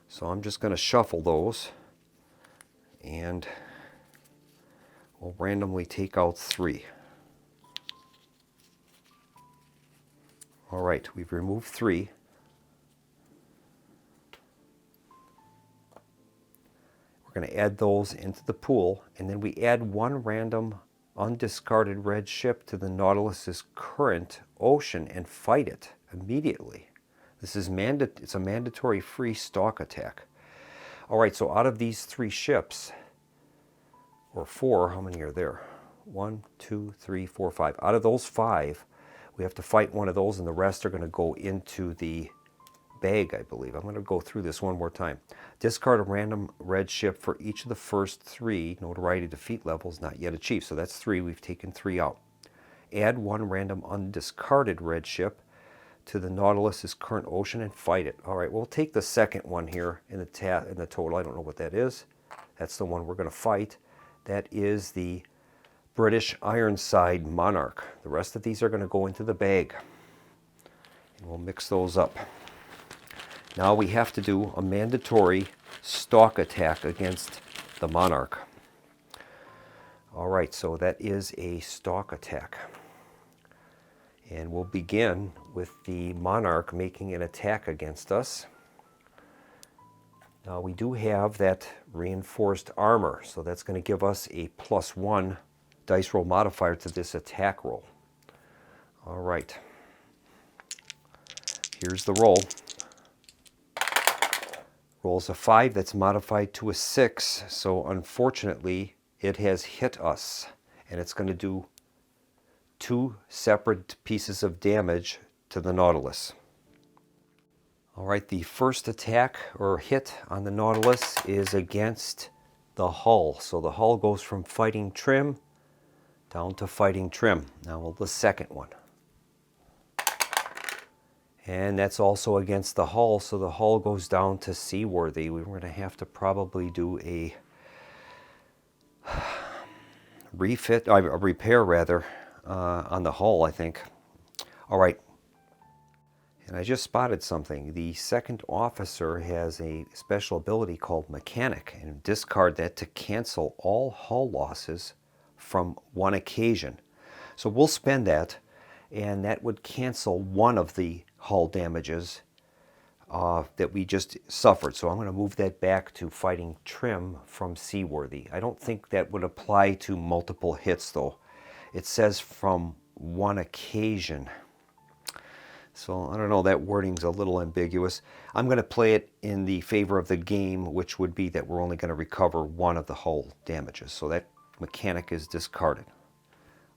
A: So I'm just going to shuffle those, and we'll randomly take out 3. All right, we've removed 3. We're going to add those into the pool, and then we add 1 random undiscarded red ship to the Nautilus's current ocean and fight it immediately. This is it's a mandatory free stock attack. All right, so out of these 3 ships, or 4, how many are there? 1, 2, 3, 4, 5. Out of those 5, we have to fight one of those, and the rest are going to go into the bag, I believe. I'm going to go through this one more time. Discard a random red ship for each of the first 3 notoriety defeat levels not yet achieved. So that's 3. We've taken 3 out. Add 1 random undiscarded red ship to the Nautilus's current ocean and fight it. All right, we'll take the second one here in the total. I don't know what that is. That's the one we're going to fight. That is the British Ironside Monarch. The rest of these are going to go into the bag, and we'll mix those up. Now we have to do a mandatory stalk attack against the Monarch. All right, so that is a stalk attack. And we'll begin with the Monarch making an attack against us. Now we do have that reinforced armor, so that's going to give us a +1 dice roll modifier to this attack roll. All right. Here's the roll. Rolls a 5, that's modified to a 6, so unfortunately it has hit us, and it's going to do 2 separate pieces of damage to the Nautilus. All right, the first attack or hit on the Nautilus is against the hull. So the hull goes from fighting trim down to fighting trim. Now the second one. And that's also against the hull, so the hull goes down to seaworthy. We're going to have to probably do a repair rather, on the hull, I think. All right. And I just spotted something. The second officer has a special ability called Mechanic, and discard that to cancel all hull losses from one occasion. So we'll spend that, and that would cancel one of the hull damages that we just suffered. So I'm going to move that back to fighting trim from seaworthy. I don't think that would apply to multiple hits, though. It says from one occasion. So I don't know, that wording's a little ambiguous. I'm going to play it in the favor of the game, which would be that we're only going to recover one of the hull damages. So that mechanic is discarded.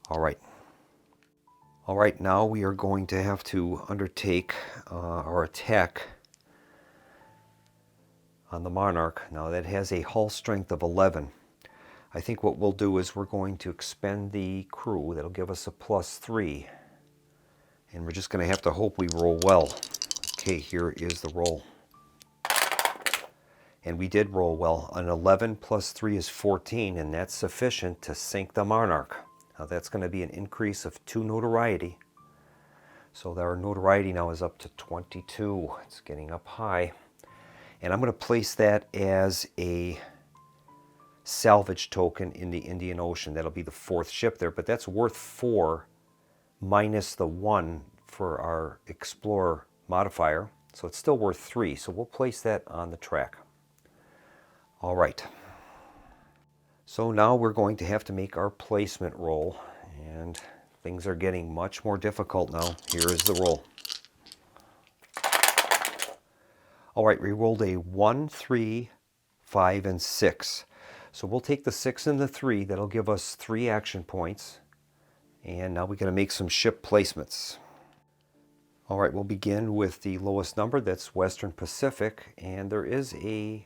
A: All right. All right, now we are going to have to undertake our attack on the Monarch. Now that has a hull strength of 11. I think what we'll do is we're going to expend the crew. That'll give us a +3. And we're just going to have to hope we roll well. Okay, here is the roll. And we did roll well. An 11 + 3 is 14, and that's sufficient to sink the Monarch. Now that's going to be an increase of 2 notoriety. So our notoriety now is up to 22. It's getting up high. And I'm going to place that as a salvage token in the Indian Ocean. That'll be the 4th ship there, but that's worth 4 minus the 1 for our Explorer modifier. So it's still worth 3. So we'll place that on the track. All right. So now we're going to have to make our placement roll, and things are getting much more difficult now. Here is the roll. All right, we rolled a 1, 3, 5, and 6. So we'll take the 6 and the 3. That'll give us 3 action points. And now we're going to make some ship placements. All right, we'll begin with the lowest number. That's Western Pacific, and there is a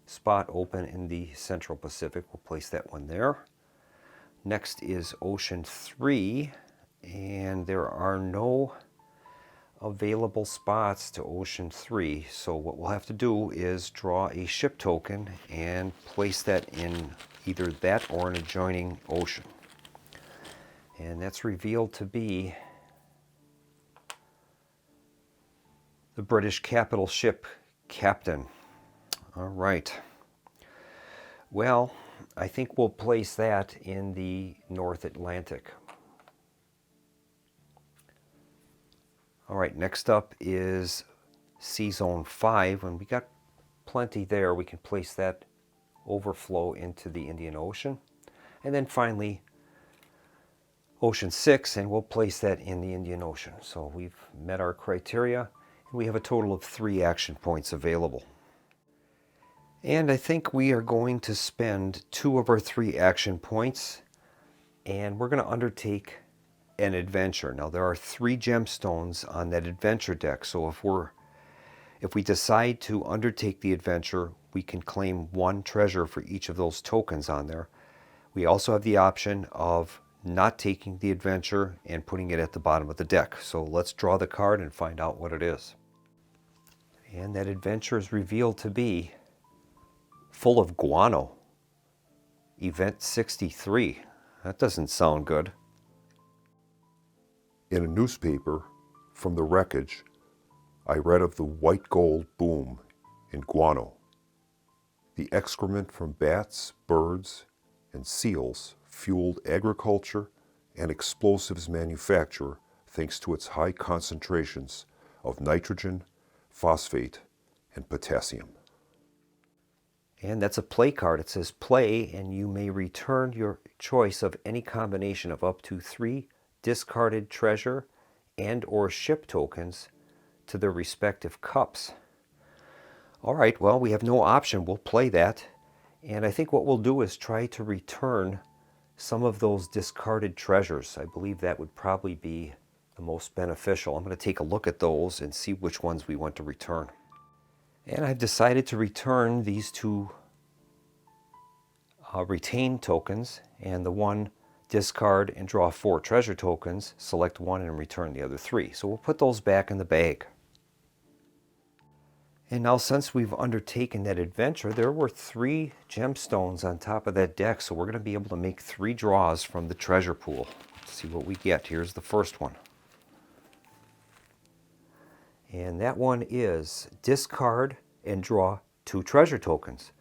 A: spot open in the Central Pacific. We'll place that one there. Next is Ocean 3, and there are no available spots to Ocean 3. So what we'll have to do is draw a ship token and place that in either that or an adjoining ocean. And that's revealed to be the British capital ship Captain. All right. Well, I think we'll place that in the North Atlantic. All right, next up is Sea Zone 5. When we got plenty there, we can place that overflow into the Indian Ocean. And then finally, Ocean 6, and we'll place that in the Indian Ocean. So we've met our criteria, and we have a total of 3 action points available. And I think we are going to spend 2 of our 3 action points, and we're going to undertake an adventure. Now there are 3 gemstones on that adventure deck, so if we decide to undertake the adventure, we can claim 1 treasure for each of those tokens on there. We also have the option of not taking the adventure and putting it at the bottom of the deck. So let's draw the card and find out what it is. And that adventure is revealed to be full of guano. Event 63. That doesn't sound good.
B: In a newspaper from the wreckage, I read of the white gold boom in guano. The excrement from bats, birds, and seals fueled agriculture and explosives manufacture thanks to its high concentrations of nitrogen, phosphate, and potassium.
A: And that's a play card. It says play, and you may return your choice of any combination of up to 3 discarded treasure and or ship tokens to their respective cups. All right, well, we have no option. We'll play that. And I think what we'll do is try to return some of those discarded treasures. I believe that would probably be the most beneficial. I'm going to take a look at those and see which ones we want to return. And I've decided to return these 2 retain tokens, and the 1 discard and draw 4 treasure tokens, select 1 and return the other 3. So we'll put those back in the bag. And now since we've undertaken that adventure, there were 3 gemstones on top of that deck, so we're going to be able to make 3 draws from the treasure pool. Let's see what we get. Here's the first one. And that one is discard and draw 2 treasure tokens.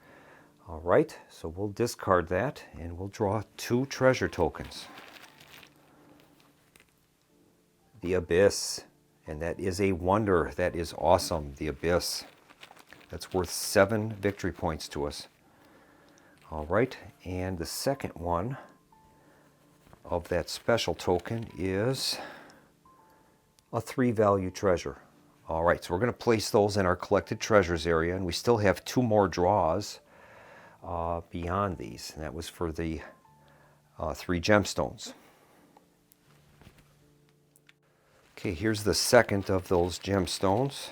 A: All right, so we'll discard that and we'll draw 2 treasure tokens. The Abyss, and that is a wonder. That is awesome, the Abyss. That's worth 7 victory points to us. All right, and the second one of that special token is a 3 value treasure. All right, so we're going to place those in our collected treasures area, and we still have 2 more draws beyond these, and that was for the 3 gemstones. Okay, here's the second of those gemstones.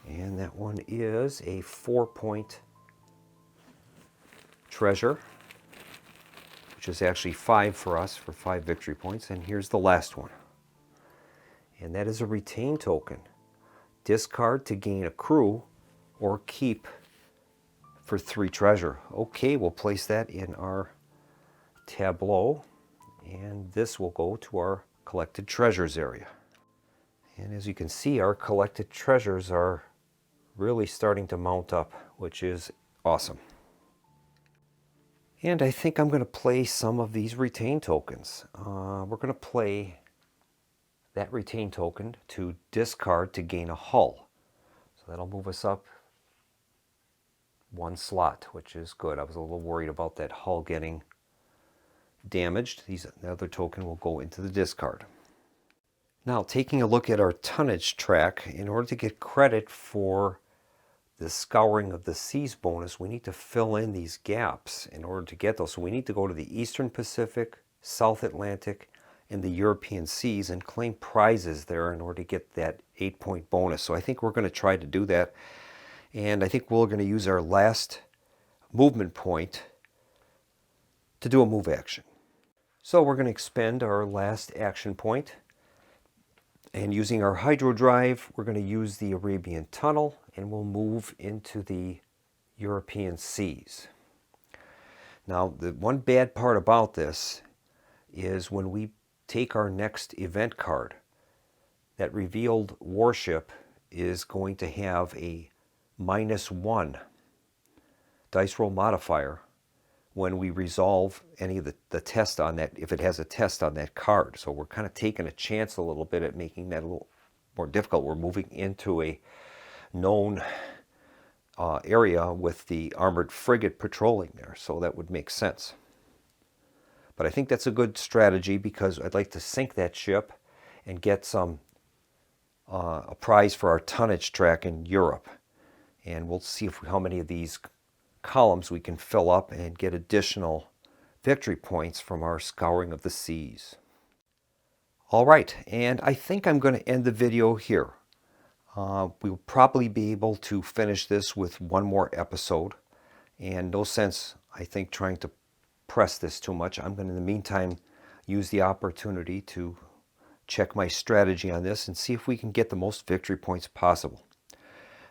A: And that one is a 4-point treasure, which is actually 5 for us, for 5 victory points. And here's the last one. And that is a retain token. Discard to gain a crew or keep for 3 treasure. Okay, we'll place that in our tableau. And this will go to our collected treasures area. And as you can see, our collected treasures are really starting to mount up, which is awesome. And I think I'm going to play some of these retain tokens. We're going to play that retain token to discard to gain a hull. So that'll move us up 1 slot, which is good. I was a little worried about that hull getting damaged. The other token will go into the discard. Now, taking a look at our tonnage track, in order to get credit for the scouring of the seas bonus, we need to fill in these gaps in order to get those. So we need to go to the Eastern Pacific, South Atlantic, and the European seas and claim prizes there in order to get that 8-point bonus. So I think we're going to try to do that. And I think we're going to use our last movement point to do a move action. So we're going to expend our last action point And using our hydro drive, we're going to use the Arabian Tunnel, and we'll move into the European seas. Now, the one bad part about this is when we take our next event card, that revealed warship is going to have a -1 dice roll modifier when we resolve any of the test on that, if it has a test on that card. So we're kind of taking a chance a little bit at making that a little more difficult. We're moving into a known area with the armored frigate patrolling there, so that would make sense. But I think that's a good strategy because I'd like to sink that ship and get a prize for our tonnage track in Europe. And we'll see how many of these columns we can fill up and get additional victory points from our scouring of the seas. All right, and I think I'm going to end the video here. We'll probably be able to finish this with one more episode, and no sense, I think, trying to press this too much. I'm going to, in the meantime, use the opportunity to check my strategy on this and see if we can get the most victory points possible.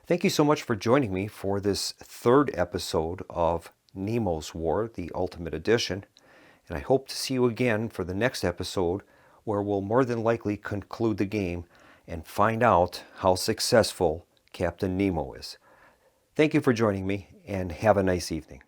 A: Thank you so much for joining me for this third episode of Nemo's War, the Ultimate Edition, and I hope to see you again for the next episode, where we'll more than likely conclude the game and find out how successful Captain Nemo is. Thank you for joining me, and have a nice evening.